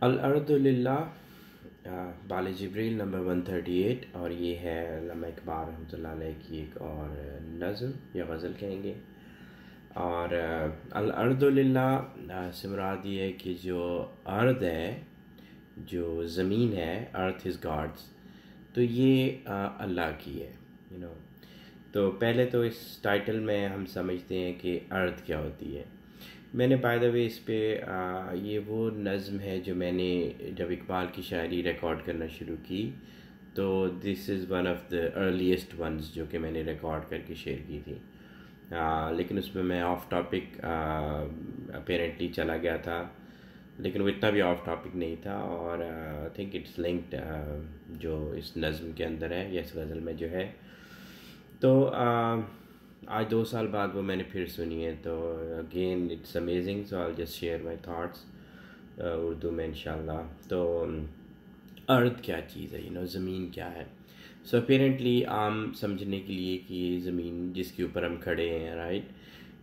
अल-अर्दु लिल्लाह बाल जिब्रील नंबर 138 और ये है अल्लामा इकबाल रहमतुल्लाह अलैह की एक और नज़्म या गज़ल कहेंगे। और अल-अर्दु लिल्लाह से मुराद ये है कि जो अर्द है, जो ज़मीन है, अर्थ इज़ गॉड्स, तो ये अल्लाह की है, यू नो। तो पहले तो इस टाइटल में हम समझते हैं कि अर्थ क्या होती है। मैंने बाय द वे इस पे ये वो नज़्म है जो मैंने जब इकबाल की शायरी रिकॉर्ड करना शुरू की, तो this is one of the earliest ones जो कि मैंने रिकॉर्ड करके शेयर की थी। लेकिन उसमें मैं ऑफ टॉपिक अपेरेंटली चला गया था, लेकिन वो इतना भी ऑफ टॉपिक नहीं था। और आई थिंक इट्स लिंक्ड जो इस नज़्म के अंदर है या इस गज़ल में जो है। तो आज 2 साल बाद वो मैंने फिर सुनी है, तो again it's amazing. So I just share my thoughts Urdu में इंशाल्लाह। तो अर्थ क्या चीज़ है, यू नो, ज़मीन क्या है। सो अपेरेंटली आम समझने के लिए कि ये ज़मीन जिसके ऊपर हम खड़े हैं, राइट,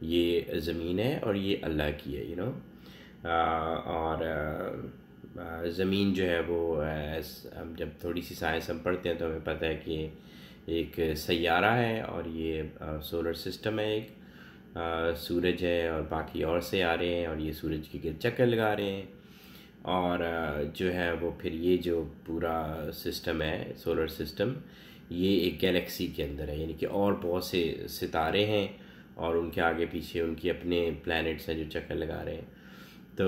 ये ज़मीन है और ये अल्लाह की है, यू नो। और ज़मीन जो है वो हम जब थोड़ी सी साइंस हम पढ़ते हैं तो हमें पता है कि एक सैयारा है और ये सोलर सिस्टम है, एक सूरज है और बाकी और सियारे हैं और ये सूरज के गिर्द चक्कर लगा रहे हैं। और जो है वो फिर ये जो पूरा सिस्टम है, सोलर सिस्टम, ये एक गैलेक्सी के अंदर है, यानी कि और बहुत से सितारे हैं और उनके आगे पीछे उनके अपने प्लैनेट्स हैं जो चक्कर लगा रहे हैं। तो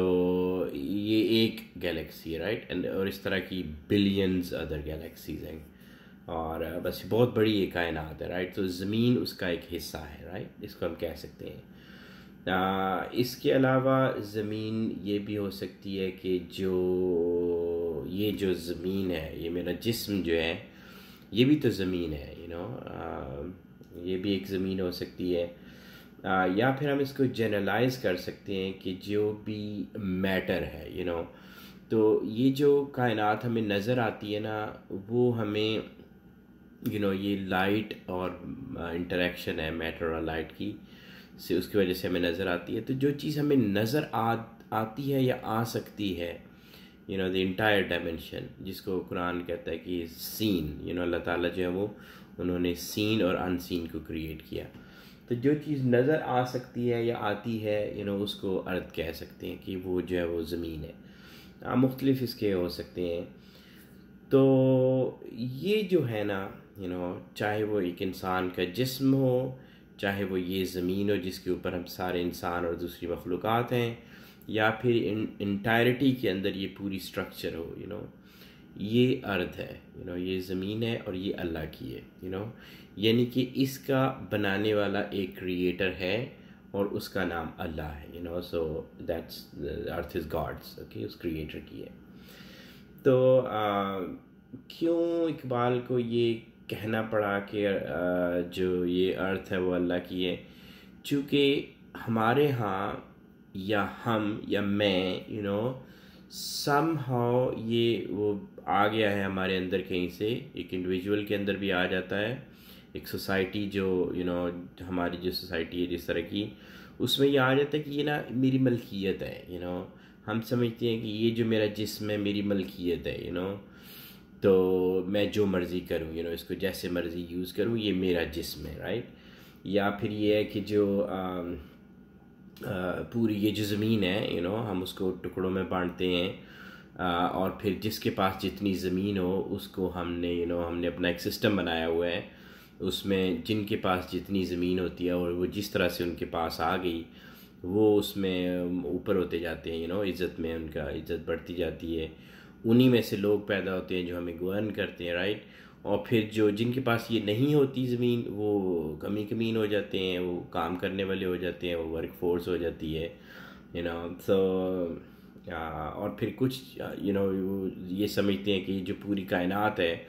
ये एक गैलेक्सी है, राइट, एंड और इस तरह की बिलियंस अदर गैलेक्सीज हैं और बस बहुत बड़ी एक कायनात है, राइट। तो ज़मीन उसका एक हिस्सा है, राइट, इसको हम कह सकते हैं। इसके अलावा ज़मीन ये भी हो सकती है कि ये जो ज़मीन है, ये मेरा जिस्म जो है, ये भी तो ज़मीन है, यू नो। ये भी एक ज़मीन हो सकती है। या फिर हम इसको जनरलाइज कर सकते हैं कि जो भी मैटर है, यू नो, तो ये जो कायनात हमें नज़र आती है ना, वो हमें, यू नो, ये लाइट और इंटरेक्शन है मैटर और लाइट की, से उसकी वजह से हमें नज़र आती है। तो जो चीज़ हमें नज़र आती है या आ सकती है, you no, the entire dimension, जिसको कुरान कहता है कि सीन, यू नो, अल्लाह ताला जो है वो उन्होंने सीन और अनसीन को क्रिएट किया। तो जो चीज़ नज़र आ सकती है या आती है, यू नो, उसको अर्थ कह सकते हैं कि वो जो है वो ज़मीन है। मुख्तलिफ इसके हो सकते हैं। तो ये जो है ना, यू नो, चाहे वो एक इंसान का जिस्म हो, चाहे वो ये ज़मीन हो जिसके ऊपर हम सारे इंसान और दूसरी मखलूक़ात हैं, या फिर इंटायरिटी के अंदर ये पूरी स्ट्रक्चर हो, यू नो, ये अर्थ है, यू नो, ये ज़मीन है और ये अल्लाह की है, यू नो। यानी कि इसका बनाने वाला एक क्रिएटर है और उसका नाम अल्लाह है, you know. So that's earth is God's, okay, उस क्रिएटर की है। तो क्यों इकबाल को ये कहना पड़ा कि जो ये अर्थ है वो अल्लाह की है? चूँकि हमारे यहाँ या हम या मैं, यू नो, समहाउ ये वो आ गया है हमारे अंदर कहीं से, एक इंडिविजुअल के अंदर भी आ जाता है, एक सोसाइटी जो, यू नो, हमारी जो सोसाइटी है जिस तरह की, उसमें ये आ जाता है कि ये ना मेरी मलकियत है, यू नो। हम समझते हैं कि ये जो मेरा जिस्म है मेरी मलकियत है, यू नो, तो मैं जो मर्ज़ी करूँ, यू नो, इसको जैसे मर्ज़ी यूज़ करूँ, ये मेरा जिस्म है, राइट। या फिर ये है कि जो पूरी ये जो ज़मीन है, यू नो, हम उसको टुकड़ों में बांटते हैं और फिर जिसके पास जितनी ज़मीन हो उसको हमने, यू नो, हमने अपना एक सिस्टम बनाया हुआ है, उसमें जिनके पास जितनी ज़मीन होती है और वो जिस तरह से उनके पास आ गई, वो उसमें ऊपर होते जाते हैं, यू नो, इज़्ज़त में उनका इज़्ज़त बढ़ती जाती है। उन्हीं में से लोग पैदा होते हैं जो हमें गवर्न करते हैं, राइट। और फिर जो जिनके पास ये नहीं होती ज़मीन, वो कमी कमीन हो जाते हैं, वो काम करने वाले हो जाते हैं, वो वर्क फोर्स हो जाती है, यू नो। सो और फिर कुछ, यू नो, ये समझते हैं कि जो पूरी कायनात है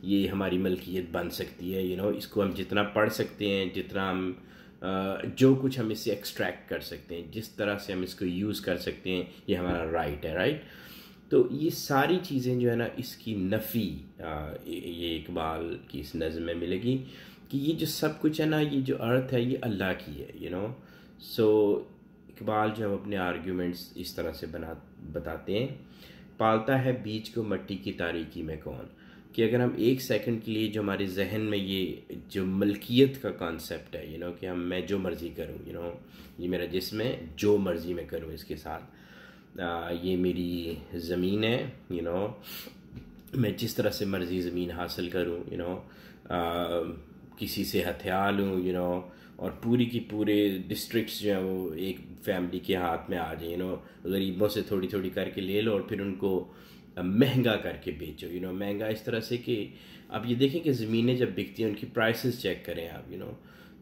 ये हमारी मलकियत बन सकती है, यू नो, इसको हम जितना पढ़ सकते हैं, जितना हम जो कुछ हम इससे एक्सट्रैक्ट कर सकते हैं, जिस तरह से हम इसको यूज़ कर सकते हैं, ये हमारा राइट है, राइट। तो ये सारी चीज़ें जो है ना, इसकी नफ़ी ये इकबाल की इस नज़्म में मिलेगी कि ये जो सब कुछ है ना, ये जो अर्थ है ये अल्लाह की है, यू नो। सो इकबाल जो है अपने आर्ग्यूमेंट्स इस तरह से बताते हैं, पालता है बीज को मट्टी की तारीकी में कौन। कि अगर हम एक सेकंड के लिए जो हमारे जहन में ये जो मलकियत का कॉन्सेप्ट है, कि मैं जो मर्ज़ी करूँ, ये मेरा जिस्म है, जो मर्ज़ी मैं करूँ इसके साथ, ये मेरी ज़मीन है, मैं जिस तरह से मर्ज़ी ज़मीन हासिल करूँ, किसी से हथियार लूँ, और पूरी की पूरे डिस्ट्रिक्ट्स जो हैं वो एक फैमिली के हाथ में आ जाए, गरीबों से थोड़ी थोड़ी करके ले लो और फिर उनको महंगा करके बेचो, महंगा इस तरह से कि अब ये देखें कि ज़मीनें जब बिकती हैं उनकी प्राइसेस चेक करें आप,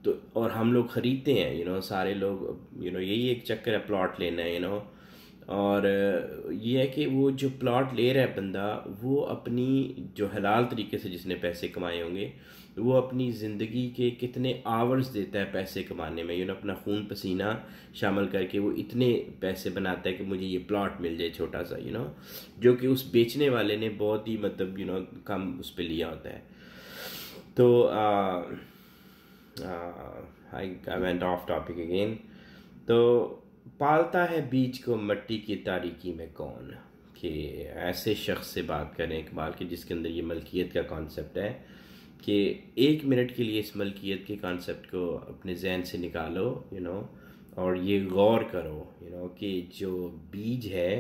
तो और हम लोग ख़रीदते हैं, सारे लोग, यही एक चक्कर है प्लॉट लेना है, और ये है कि वो जो प्लॉट ले रहा है बंदा, वो अपनी जो हलाल तरीके से जिसने पैसे कमाए होंगे, वो अपनी ज़िंदगी के कितने आवर्स देता है पैसे कमाने में, अपना खून पसीना शामिल करके वो इतने पैसे बनाता है कि मुझे ये प्लॉट मिल जाए छोटा सा, जो कि उस बेचने वाले ने बहुत ही मतलब कम उस पर लिया होता है। तो I went of topic again. तो पालता है बीज को मट्टी की तारीकी में कौन, कि ऐसे शख्स से बात करें इकबाल के जिसके अंदर ये मलकियत का कॉन्सेप्ट है, कि 1 मिनट के लिए इस मलकियत के कॉन्सेप्ट को अपने जहन से निकालो, और ये गौर करो, कि जो बीज है,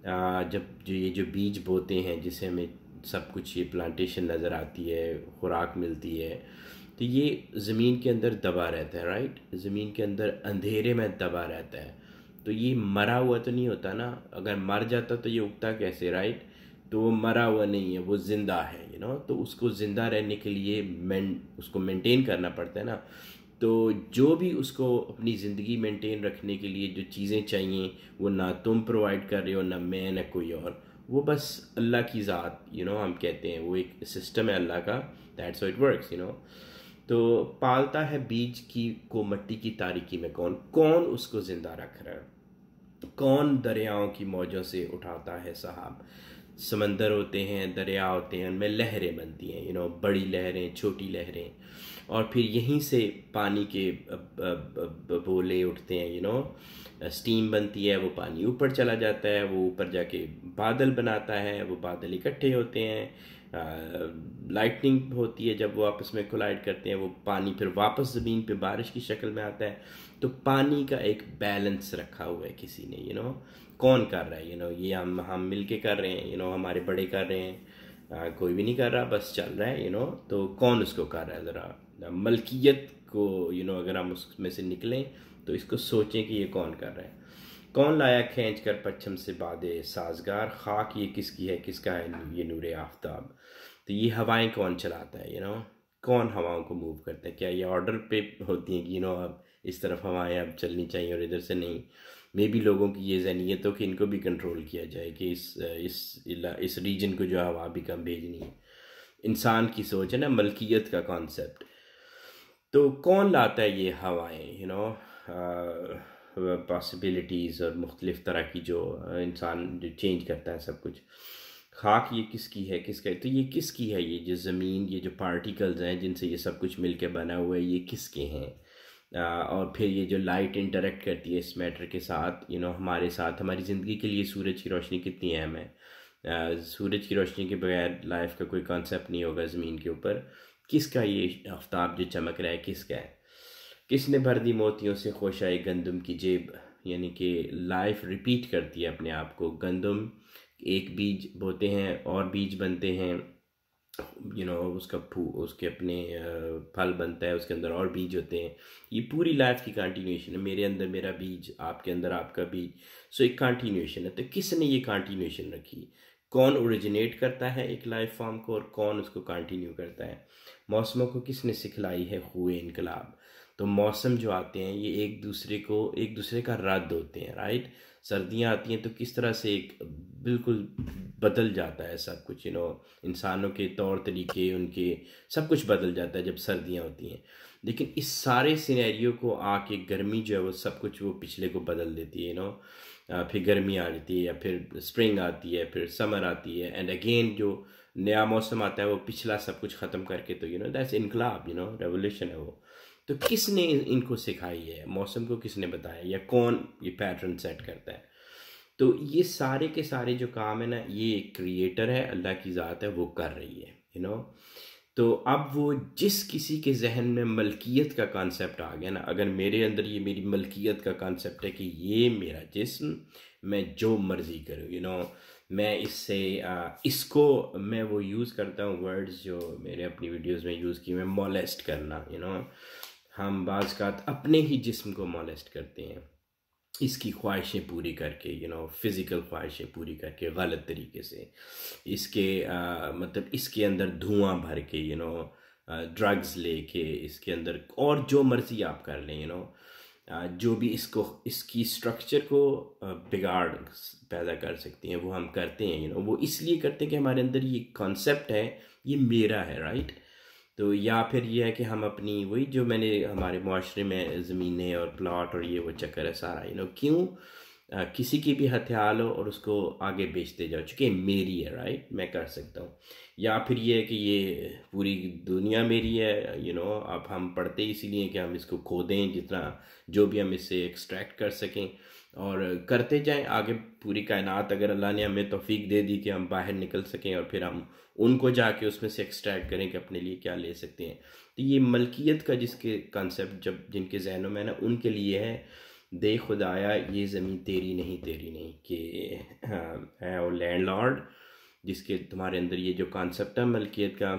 जब ये बीज बोते हैं, जिसे हमें सब कुछ ये प्लांटेशन नज़र आती है, खुराक मिलती है, तो ये ज़मीन के अंदर दबा रहता है, राइट, ज़मीन के अंदर अंधेरे में दबा रहता है। तो ये मरा हुआ तो नहीं होता ना, अगर मर जाता तो ये उगता कैसे, राइट, तो वो मरा हुआ नहीं है, वो ज़िंदा है, तो उसको ज़िंदा रहने के लिए उसको मेंटेन करना पड़ता है ना। तो जो भी उसको अपनी ज़िंदगी मेंटेन रखने के लिए जो चीज़ें चाहिए, वो ना तुम प्रोवाइड कर रहे हो, ना मैं, ना कोई और, वो बस अल्लाह की ज़ात, हम कहते हैं वो एक सिस्टम है अल्लाह का, दैट्स हाउ इट वर्क्स, तो पालता है बीज को मट्टी की तारीकी में कौन, कौन उसको ज़िंदा रख रहा है, कौन दरियाओं की मौजों से उठाता है साहब। समंदर होते हैं, दरिया होते हैं, उनमें लहरें बनती हैं, बड़ी लहरें, छोटी लहरें, और फिर यहीं से पानी के बोले उठते हैं, स्टीम बनती है, वो पानी ऊपर चला जाता है, वो ऊपर जाके बादल बनाता है, वो बादल इकट्ठे होते हैं, लाइटनिंग होती है, जब वो आपस में कोलाइड करते हैं, वो पानी फिर वापस ज़मीन पे बारिश की शक्ल में आता है। तो पानी का एक बैलेंस रखा हुआ है किसी ने, कौन कर रहा है, ये हम मिल के कर रहे हैं, हमारे बड़े कर रहे हैं, कोई भी नहीं कर रहा, बस चल रहा है, तो कौन उसको कर रहा है। ज़रा मलकियत को अगर हम उसमें से निकलें तो इसको सोचें कि ये कौन कर रहा है। कौन लाया खींच कर पच्छम से बादे साजगार, खाक ये किसकी है, किसका है ये नूरे आफ्ताब। तो ये हवाएं कौन चलाता है, कौन हवाओं को मूव करता है, क्या ये ऑर्डर पे होती हैं कि अब इस तरफ हवाएं अब चलनी चाहिए और इधर से नहीं। मे बी लोगों की ये ज़हनियत हो कि इनको भी कंट्रोल किया जाए कि इस रीजन को जो हवा भी कम भेजनी है। इंसान की सोच है ना, मलकियत का कॉन्सेप्ट। तो कौन लाता है ये हवाएं, पॉसिबिलिटीज़ और मुख्तलिफ़ तरह की जो इंसान जो चेंज करता है सब कुछ। खाक ये किसकी है, किसका है, तो ये किसकी है, ये जो ज़मीन, ये जो पार्टिकल्स हैं जिनसे ये सब कुछ मिलके बना हुआ है, ये किसके हैं। और फिर ये जो लाइट इंटरेक्ट करती है इस मैटर के साथ, हमारे साथ, हमारी ज़िंदगी के लिए सूरज की रोशनी कितनी अहम है। सूरज की रोशनी के बगैर लाइफ का कोई कॉन्सेप्ट नहीं होगा ज़मीन के ऊपर। किसका ये आफ्ताब जो चमक रहा है, किसका है। किसने भर दी मोतियों से खोशाई गंदम की जेब, यानी कि लाइफ रिपीट करती है अपने आप को। गंदम एक बीज बोते हैं और बीज बनते हैं, उसके अपने फल बनता है, उसके अंदर और बीज होते हैं। ये पूरी लाइफ की कंटिन्यूएशन है, मेरे अंदर मेरा बीज, आपके अंदर आपका बीज। सो एक कंटिन्यूएशन है। तो किसने ये कंटिन्यूएशन रखी, कौन ओरिजिनेट करता है एक लाइफ फॉर्म को और कौन उसको कंटिन्यू करता है। मौसमों को किसने सिखलाई है हुए इनकलाब। तो मौसम जो आते हैं ये एक दूसरे का रद्द होते हैं, राइट। सर्दियाँ आती हैं तो किस तरह से एक बिल्कुल बदल जाता है सब कुछ, इंसानों के तौर तरीके, उनके सब कुछ बदल जाता है जब सर्दियाँ होती हैं। लेकिन इस सारे सिनेरियो को आके गर्मी जो है वो सब कुछ वो पिछले को बदल देती है, फिर गर्मी आ जाती है, या फिर स्प्रिंग आती है, फिर समर आती है, एंड अगेन जो नया मौसम आता है वो पिछला सब कुछ ख़त्म करके, तो दैट्स इनकलाब, रेवोल्यूशन है वो। तो किसने इनको सिखाई है, मौसम को किसने बताया, या कौन ये पैटर्न सेट करता है? तो ये सारे के सारे जो काम है ना, ये एक क्रिएटर है, अल्लाह की ज़ात है, वो कर रही है, तो अब वो जिस किसी के जहन में मलकियत का कॉन्सेप्ट आ गया ना, अगर मेरे अंदर ये मेरी मलकियत का कॉन्सेप्ट है कि ये मेरा जिस्म, मैं जो मर्ज़ी करूँ, मैं इससे इसको मैं वो यूज़ करता हूँ वर्ड्स जो मेरे अपनी वीडियोस में यूज़ की, मैं मोलेस्ट करना, हम बाज़ का अपने ही जिस्म को मोलेस्ट करते हैं, इसकी ख्वाहिशें पूरी करके, फ़िज़िकल ख्वाहिशें पूरी करके गलत तरीके से, इसके मतलब इसके अंदर धुआं भर के, ड्रग्स लेके इसके अंदर, और जो मर्ज़ी आप कर लें, जो भी इसकी स्ट्रक्चर को बिगाड़ पैदा कर सकती हैं, वो हम करते हैं, वो इसलिए करते हैं कि हमारे अंदर ये कॉन्सेप्ट है, ये मेरा है, राइट? तो या फिर ये है कि हम अपनी वही जो मैंने हमारे माशरे में ज़मीनें और प्लॉट और ये वो चक्कर है सारा, क्यों किसी की भी हथियार लो और उसको आगे बेचते जाओ, चूँकि मेरी है, राइट, मैं कर सकता हूँ। या फिर ये है कि ये पूरी दुनिया मेरी है, अब हम पढ़ते इसीलिए कि हम इसको खोदें, जितना जो भी हम इससे एक्सट्रैक्ट कर सकें और करते जाएं आगे। पूरी कायनात अगर अल्लाह ने हमें तौफीक दे दी कि हम बाहर निकल सकें और फिर हम उनको जाके उसमें से एक्सट्रैक्ट करें कि अपने लिए क्या ले सकते हैं। तो ये मलकियत का जिसके कॉन्सेप्ट जब जिनके जहनों में ना, उनके लिए है, दे खुदाया ये ज़मीन तेरी नहीं कि है वो लैंडलॉर्ड, जिसके तुम्हारे अंदर ये जो कॉन्सेप्ट है मलकियत का,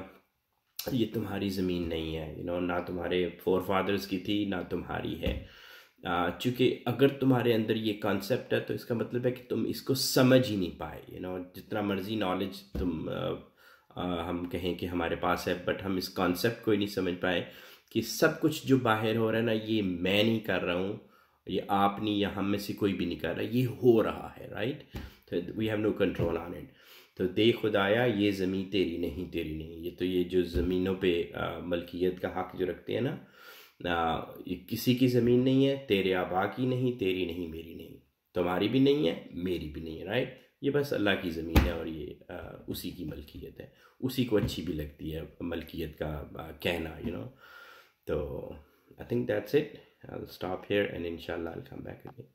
ये तुम्हारी ज़मीन नहीं है, ना तुम्हारे फोर फादर्स की थी, ना तुम्हारी है। चूँकि अगर तुम्हारे अंदर ये कॉन्सेप्ट है तो इसका मतलब है कि तुम इसको समझ ही नहीं पाए, जितना मर्ज़ी नॉलेज तुम हम कहें कि हमारे पास है, बट हम इस कॉन्सेप्ट को ही नहीं समझ पाए कि सब कुछ जो बाहर हो रहा है ना, ये मैं नहीं कर रहा हूँ, ये आप नहीं या हम में से कोई भी नहीं कर रहा, ये हो रहा है, राइट? तो we have no control on it. तो दे खुदाया ये ज़मीन तेरी नहीं ये तो ये जो ज़मीनों पे मलकियत का हक़ जो रखते हैं ना, ये किसी की ज़मीन नहीं है, तेरे आबा की नहीं, तेरी नहीं, मेरी नहीं, तुम्हारी भी नहीं है, मेरी भी नहीं है, राइट? ये बस अल्लाह की ज़मीन है और ये उसी की मलकियत है, उसी को अच्छी भी लगती है मलकियत का कहना, तो I think that's it. I'll stop here and inshallah I'll come back again.